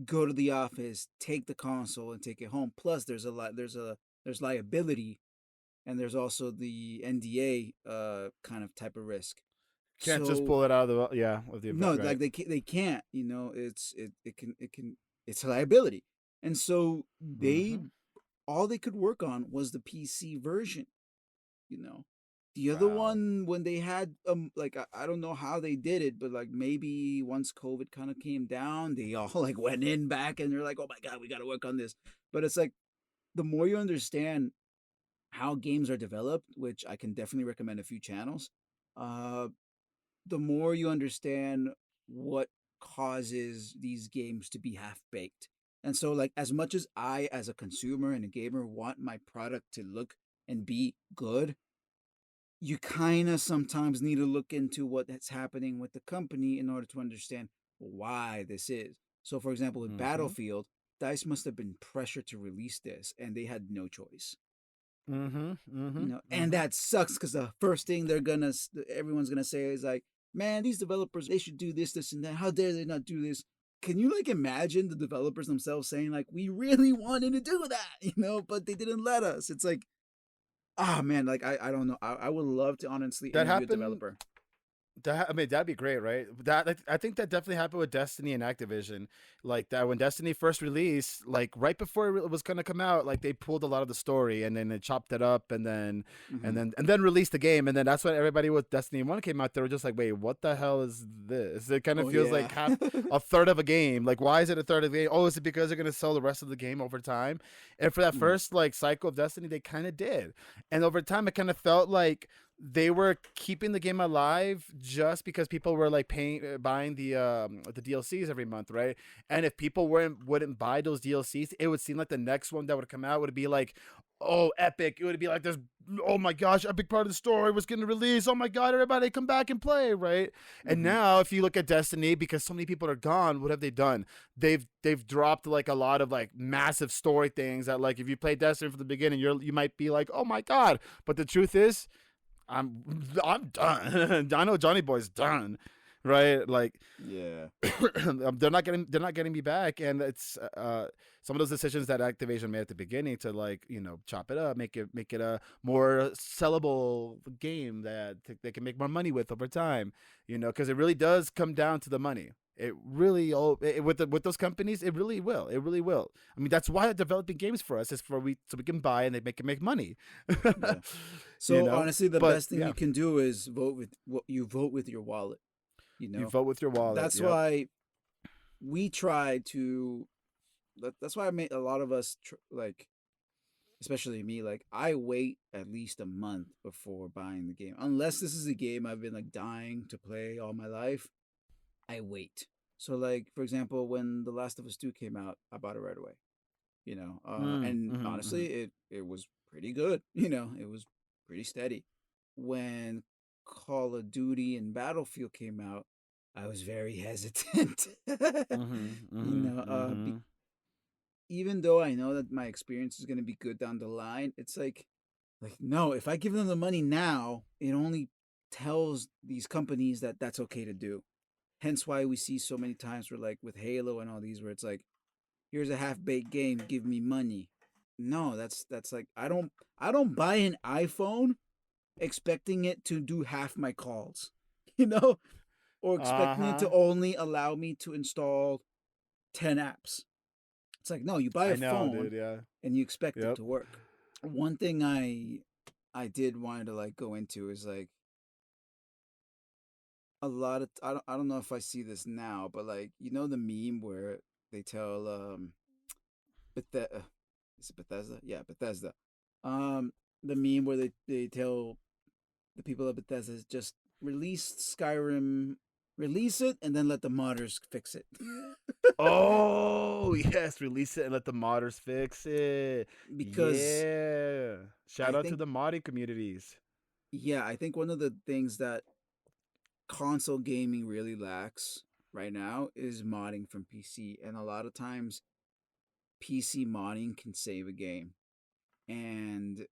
go to the office, take the console, and take it home. Plus, there's liability, and there's also the NDA kind of type of risk. Can't just So pull it out of the event, no, right? like they can't. It's a liability, and so Mm-hmm. all they could work on was the PC version. You know, the other Wow. one when they had like I don't know how they did it, but like maybe once COVID kind of came down, they all like went in back and they're like, oh my god, we got to work on this. But it's like the more you understand how games are developed, which I can definitely recommend a few channels, uh, the more you understand what causes these games to be half baked. And so, like, as much as I, as a consumer and a gamer, want my product to look and be good, you kind of sometimes need to look into what's happening with the company in order to understand why this is. So, for example, with Mm-hmm. Battlefield, DICE must have been pressured to release this, and they had no choice. Mm-hmm. Mm-hmm. And Mm-hmm. that sucks because the first thing everyone's gonna say is like, man, these developers, they should do this, and that. How dare they not do this? Can you like imagine the developers themselves saying like, we really wanted to do that, but they didn't let us? It's like, ah, man, like I don't know. I would love to honestly That interview a happened. developer. I mean, that'd be great, right? I think that definitely happened with Destiny and Activision. Like that when Destiny first released, like right before it was gonna come out, like they pulled a lot of the story and then they chopped it up and then Mm-hmm. released the game. And then that's when everybody with Destiny 1 came out. They were just like, wait, what the hell is this? It kind of Oh feels yeah. like a third of a game. Like, why is it a third of the game? Oh, is it because they're gonna sell the rest of the game over time? And for that Mm-hmm. first like cycle of Destiny, they kind of did. And over time, it kind of felt like they were keeping the game alive just because people were like buying the DLCs every month, right? And if people wouldn't buy those DLCs, it would seem like the next one that would come out would be like, oh, epic. It would be like this, oh my gosh, a big part of the story was getting released. Oh my god, everybody come back and play, right? And Mm-hmm. now if you look at Destiny, because so many people are gone, what have they done? They've dropped like a lot of like massive story things that like if you play Destiny from the beginning, you might be like, oh my god. But the truth is, I'm done. I know Johnny Boy's done, right? Like Yeah. they're not getting me back, and it's some of those decisions that Activision made at the beginning to like chop it up, make it a more sellable game that they can make more money with over time, because it really does come down to the money. It really with those companies, it really will. It really will. I mean, that's why they're developing games for us is so we can buy and they can make money. Yeah. So honestly, the But best thing yeah, you can do is vote with your wallet. You you know, vote with your wallet. that's Yep. why we try to. That's why I made a lot of us like, especially me. Like I wait at least a month before buying the game, unless this is a game I've been like dying to play all my life. I wait. So like for example, when The Last of Us 2 came out, I bought it right away. And honestly, Mm. it was pretty good. It was pretty steady. When Call of Duty and Battlefield came out, I was very hesitant. Mhm. you Mhm. know, uh, be, Mhm. even though I know that my experience is gonna be good down the line, it's like no, if I give them the money now, it only tells these companies that that's okay to do. Hence why we see so many times where like with Halo and all these, where it's like, here's a half baked game, give me money. No, that's like I don't buy an iPhone expecting it to do half my calls, you know, or expecting it to Uh-huh. only allow me to install 10 apps. It's like no, you buy I a know, phone dude. Yeah. and you expect it Yep. to work. One thing I did want to like go into is like a lot of I don't know if I see this now, but like the meme where they tell Bethesda, is it Bethesda? Yeah, Bethesda. Um, the meme where they tell the people of Bethesda just release Skyrim, release it, and then let the modders fix it. Oh, yes, release it and let the modders fix it. Because Yeah. I Shout out to think, the modding communities. yeah, I think one of the things that console gaming really lacks right now is modding from PC, and a lot of times PC modding can save a game. And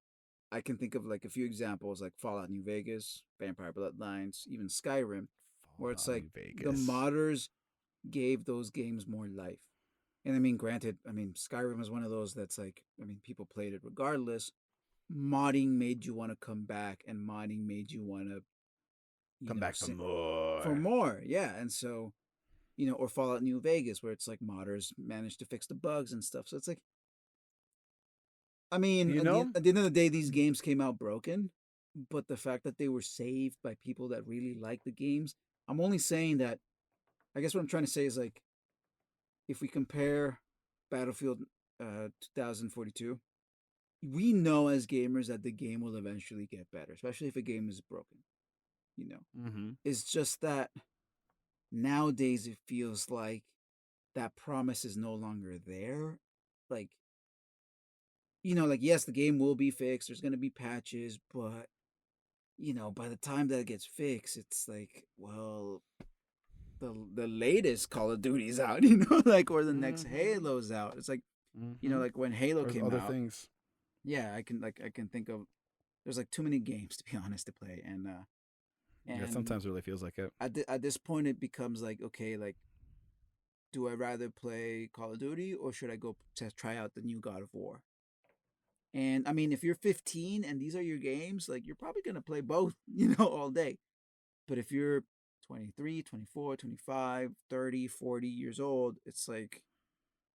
I can think of like a few examples like Fallout New Vegas, Vampire Bloodlines, even Skyrim, where it's Fallout like New the Vegas. modders gave those games more life. And I mean, granted, I mean, Skyrim is one of those that's like, I mean, people played it regardless. Modding made you want to come back, and modding made you want to, Come back for for more. more. Yeah. And so, or Fallout New Vegas, where it's like modders managed to fix the bugs and stuff. So it's like, I mean, You at the, know? at the end of the day, these games came out broken, but the fact that they were saved by people that really like the games, I'm only saying that. I guess what I'm trying to say is like, if we compare Battlefield 2042, we know as gamers that the game will eventually get better, especially if a game is broken. You know, Mm-hmm. it's just that nowadays it feels like that promise is no longer there. Like, like yes, the game will be fixed. There's gonna be patches, but by the time that gets fixed, it's like, well, the latest Call of Duty's out, like or the next Mm-hmm. Halo's out. It's like, Mm-hmm. like when Halo Or came other out, things. yeah, I can think of there's like too many games to be honest to play, Yeah, and sometimes it really feels like it. at this point it becomes like, okay, like, do I rather play Call of Duty or should I go to try out the new God of War? And I mean, if you're 15 and these are your games, like you're probably gonna play both, all day. But if you're 23, 24, 25, 30, 40 years old, it's like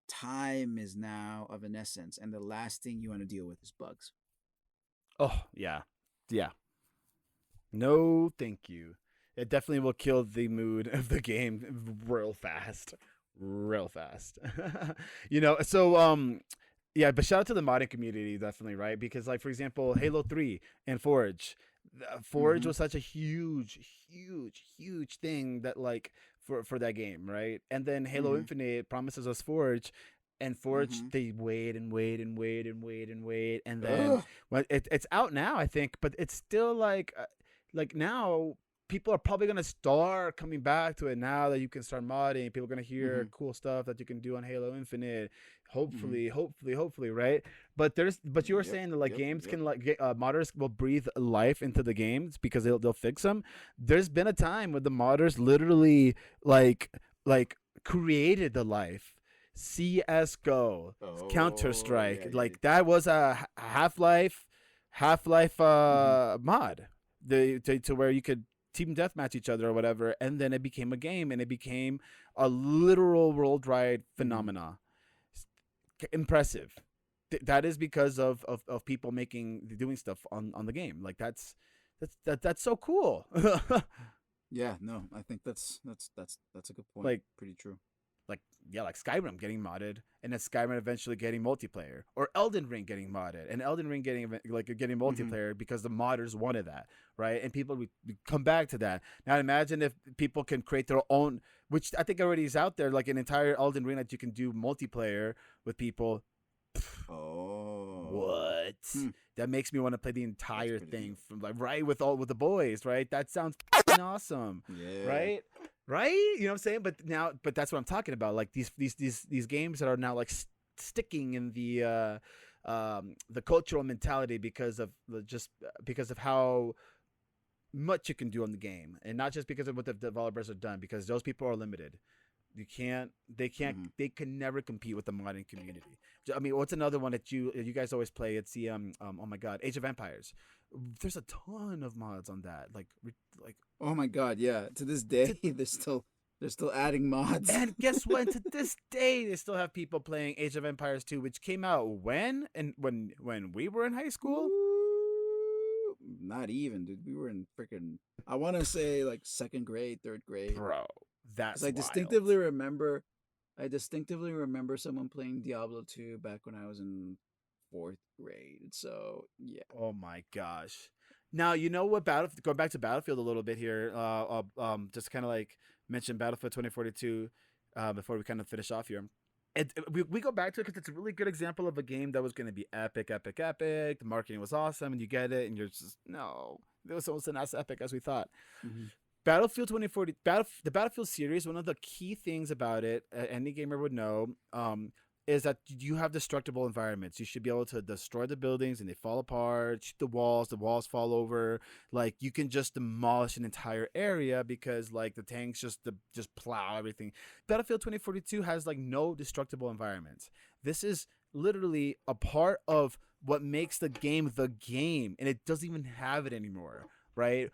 time is now of an essence, and the last thing you want to deal with is bugs. Oh, yeah. Yeah. No, thank you. It definitely will kill the mood of the game real fast. Real fast. So yeah, but shout out to the modding community definitely, right? Because like for example, Halo 3 and Forge. Forge Mm-hmm. was such a huge thing that like for that game, right? And then Halo Mm-hmm. Infinite promises us Forge, and Forge Mm-hmm. they wait and wait and wait and wait and wait, and then Ugh. well, it's out now I think, but it's still like now. people are probably gonna start coming back to it now that you can start modding. People are gonna hear Mm-hmm. cool stuff that you can do on Halo Infinite. Mm-hmm. Hopefully, right? But you were Yep. saying that like Yep. games Yep. can modders will breathe life into the games because they'll fix them. There's been a time when the modders literally like created the life. CS:GO, Counter Oh yeah. Strike, like that was a Half Life Mm-hmm. mod, to where you could team deathmatch each other or whatever, and then it became a game and it became a literal worldwide Mm-hmm. phenomena. Impressive. That is because of people doing stuff on the game. Like that's so cool. Yeah. No, I think that's a good point. like Pretty true. like yeah, like Skyrim getting modded, and then Skyrim eventually getting multiplayer, or Elden Ring getting modded, and Elden Ring getting Mm-hmm. multiplayer because the modders wanted that, right? And people we come back to that. Now imagine if people can create their own, which I think already is out there, like an entire Elden Ring that you can do multiplayer with people. Oh. What? Hmm. That makes me want to play the That's entire pretty thing dope. from like right with the boys, right? That sounds awesome, Yeah. right? Right? You know what I'm saying? But that's what I'm talking about. Like these games that are now like sticking in the cultural mentality because of because of how much you can do on the game, and not just because of what the developers have done. Because those people are limited. You can't. Mm-hmm. They can never compete with the modding community. I mean, what's another one that you guys always play? It's the oh my god, Age of Empires. There's a ton of mods on that. Like Oh my God. Yeah. To this day, to, they're still adding mods. and guess what? To this day, they still have people playing Age of Empires 2, which came out when we were in high school. Ooh, not even, dude. We were in freaking. I want to say like second grade, third grade, Bro, because that's I wild. distinctively remember. I distinctively remember someone playing Diablo 2 back when I was in fourth grade. So yeah. Oh my gosh. Now you know what going back to Battlefield a little bit here. Just kind of like mention Battlefield 2042 before we kind of finish off here. We go back to it because it's a really good example of a game that was going to be epic, epic, epic. The marketing was awesome, and you get it, and you're just no, it was almost not as epic as we thought. Mm-hmm. Battlefield 2040, the Battlefield series, one of the key things about it, any gamer would know, is that you have destructible environments. You should be able to destroy the buildings and they fall apart, shoot the walls fall over. Like you can just demolish an entire area because like the tanks just plow everything. Battlefield 2042 has like no destructible environments. This is literally a part of what makes the game, and it doesn't even have it anymore, right?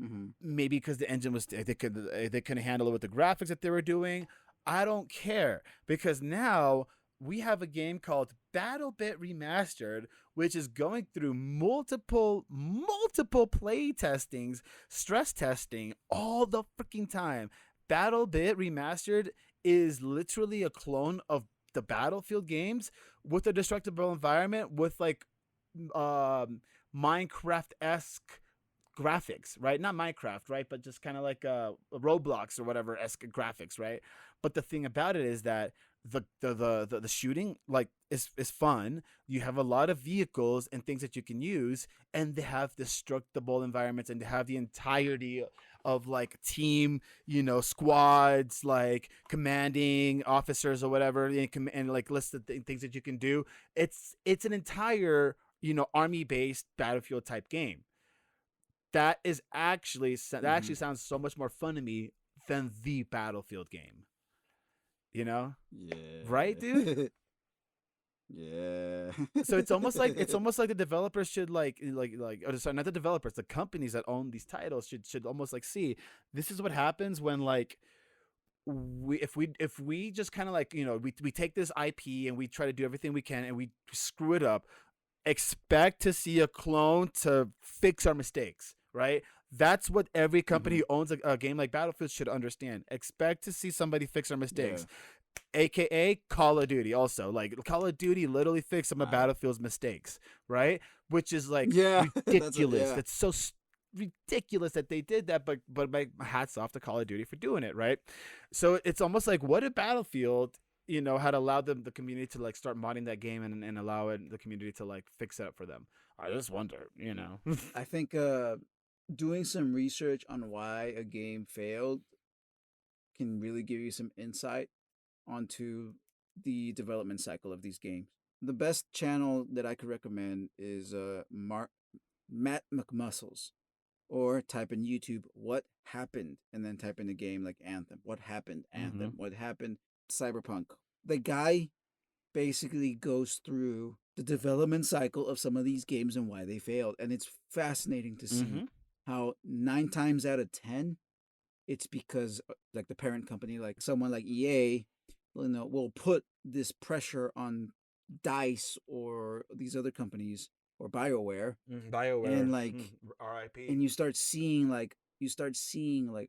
Mm-hmm. Maybe because the engine was they couldn't handle it with the graphics that they were doing. I don't care because now we have a game called BattleBit Remastered, which is going through multiple play testings, stress testing all the freaking time. BattleBit Remastered is literally a clone of the Battlefield games with a destructible environment with like Minecraft esque graphics, right? Not Minecraft, right? But just kind of like Roblox or whatever esque graphics, right? But the thing about it is that the shooting like is fun. You have a lot of vehicles and things that you can use, and they have destructible environments, and they have the entirety of like team, squads, like commanding officers or whatever, and like list of things that you can do. It's an entire army based battlefield type game that Mm-hmm. actually sounds so much more fun to me than the Battlefield game. You know, right, dude? Yeah. Yeah. So it's almost like the developers should or sorry, not the developers, the companies that own these titles should almost like see this is what happens when like if we just kind of like we take this IP and we try to do everything we can and we screw it up, expect to see a clone to fix our mistakes, right? That's what every company Mm-hmm. who owns a game like Battlefield should understand. Expect to see somebody fix our Yeah. mistakes, aka Call of Duty. Also, like Call of Duty literally fixed some of Uh, Battlefield's mistakes, right? Which is like yeah. ridiculous. Yeah. That's so ridiculous that they did that. But my hats off to Call of Duty for doing it, right? So it's almost like what if Battlefield had allowed the community to like start modding that game and allow the community to like fix it up for them. I just wonder. I think doing some research on why a game failed can really give you some insight onto the development cycle of these games. The best channel that I could recommend is Matt McMuscles, or type in YouTube "what happened" and then type in a game like Anthem. What happened? Mm-hmm. Anthem. What happened? Cyberpunk. The guy basically goes through the development cycle of some of these games and why they failed, and it's fascinating to see Mm-hmm. how 9 times out of 10 it's because like the parent company, like someone like EA, will put this pressure on Dice or these other companies or BioWare, BioWare. and like R.I.P. and you start seeing like,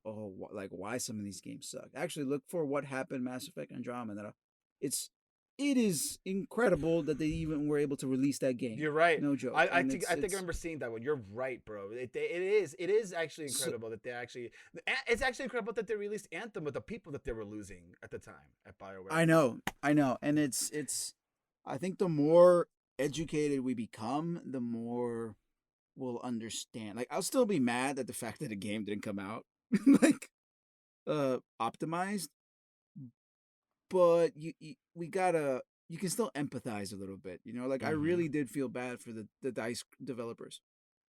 oh, like why some of these games suck. Actually, look for What Happened, Mass Effect Andromeda. It's it is incredible that they even were able to release that game. You're right. No joke. I And think I remember seeing that one. You're right, bro. It is actually incredible that they actually. It's actually incredible that they released Anthem with the people that they were losing at the time at BioWare. I know, and it's. I think the more educated we become, the more we'll understand. Like, I'll still be mad at the fact that a game didn't come out like optimized, but we gotta, you can still empathize a little bit, like I really did feel bad for the Dice developers,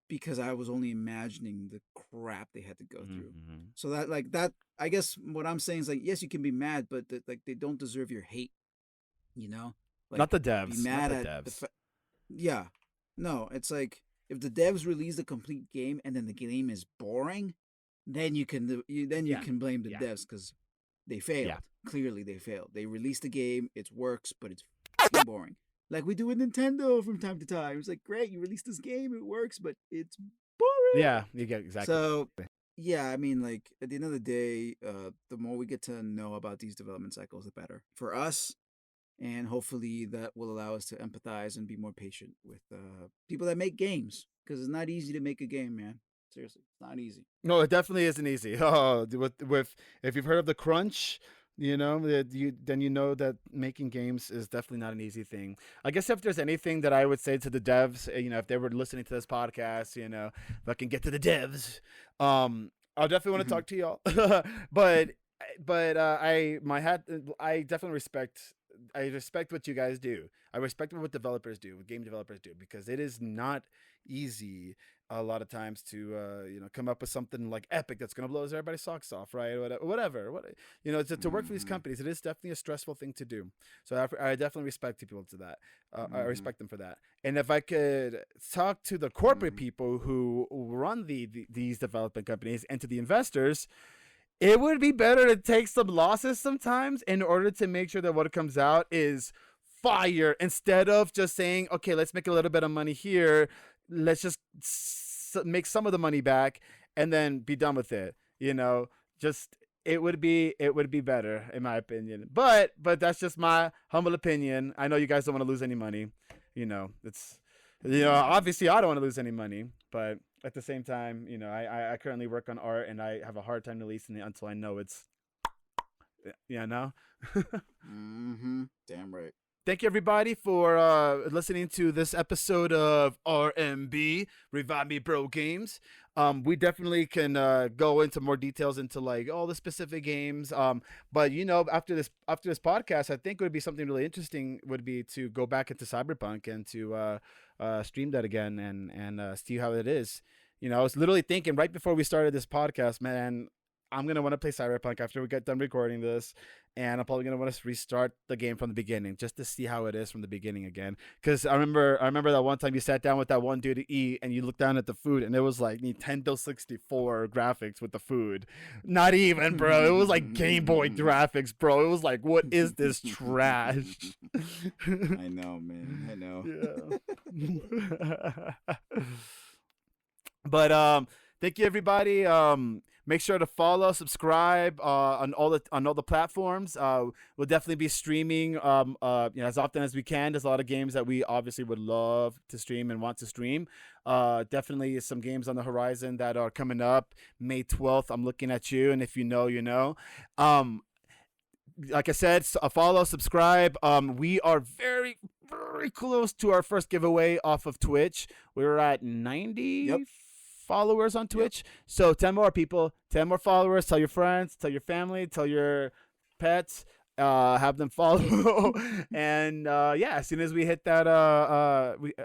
because I was only imagining the crap they had to go through. So that I guess what I'm saying is, like, yes, you can be mad, but like they don't deserve your hate, like, not the devs. be mad not the at devs. yeah, no, it's like, if the devs release the complete game and then the game is boring, then you can can blame the devs, because they failed. Yeah. Clearly, they failed. They released the game, it works, but it's f***ing boring. Like we do with Nintendo from time to time. It's like, great, you released this game, it works, but it's boring. Yeah, you get exactly. So, yeah, I mean, like, at the end of the day, the more we get to know about these development cycles, the better for us. And hopefully that will allow us to empathize and be more patient with people that make games, because it's not easy to make a game, man. Seriously, it's not easy. No, it definitely isn't easy. Oh, with if you've heard of the crunch, then you know that making games is definitely not an easy thing. I guess if there's anything that I would say to the devs, if they were listening to this podcast, if I can get to the devs, I'll definitely want to talk to y'all. but I definitely respect what you guys do. I respect what developers do, what game developers do, because it is not easy a lot of times to come up with something like epic that's going to blow everybody's socks off, right? Whatever. To work for these companies, it is definitely a stressful thing to do. So I definitely respect people to that. I respect them for that. And if I could talk to the corporate people who run these development companies and to the investors, it would be better to take some losses sometimes in order to make sure that what comes out is fire, instead of just saying, okay, let's make a little bit of money here. Let's just make some of the money back and then be done with it. It would be better, in my opinion. But that's just my humble opinion. I know you guys don't want to lose any money. It's obviously I don't want to lose any money, but at the same time, I currently work on art and I have a hard time releasing it until I know it's, Damn right. Thank you, everybody, for listening to this episode of RMB, Revive Me Bro Games. We definitely can go into more details into like all the specific games. But after this podcast, I think would be something really interesting would be to go back into Cyberpunk and to stream that again and see how it is. I was literally thinking right before we started this podcast, man, I'm going to want to play Cyberpunk after we get done recording this. And I'm probably going to want to restart the game from the beginning just to see how it is from the beginning again. Because I remember that one time you sat down with that one dude to eat and you looked down at the food and it was like Nintendo 64 graphics with the food. Not even, bro. It was like Game Boy graphics, bro. It was like, what is this trash? I know, man. I know. Yeah. But thank you, everybody. Make sure to follow, subscribe on all the platforms. We'll definitely be streaming as often as we can. There's a lot of games that we obviously would love to stream and want to stream. Definitely some games on the horizon that are coming up. May 12th, I'm looking at you, and if you know, you know. Like I said, follow, subscribe. We are very, very close to our first giveaway off of Twitch. We're at 90. followers on Twitch. So 10 more people, 10 more followers. Tell your friends, tell your family, tell your pets. Have them follow. And as soon as we hit that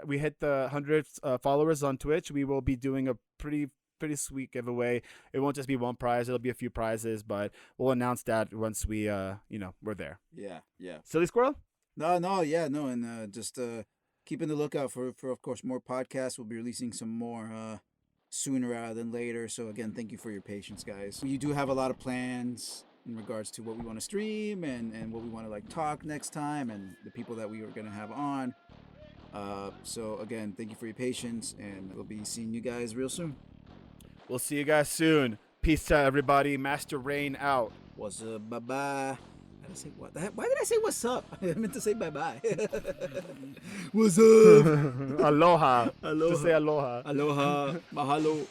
we hit the 100 followers on Twitch, we will be doing a pretty sweet giveaway. It won't just be one prize, it'll be a few prizes, but we'll announce that once we we're there. Yeah. Silly Squirrel? No, and just keep in the lookout for of course more podcasts. We'll be releasing some more sooner rather than later. So again, thank you for your patience, guys. We do have a lot of plans in regards to what we want to stream and what we want to like talk next time and the people that we are going to have on. So again, thank you for your patience, and we'll be seeing you guys real soon. We'll see you guys soon. Peace out, everybody. Master Rein out. What's up? Bye-bye. Why did I say what's up? I meant to say bye-bye. What's up? Aloha. Aloha. Just say aloha. Aloha. Mahalo.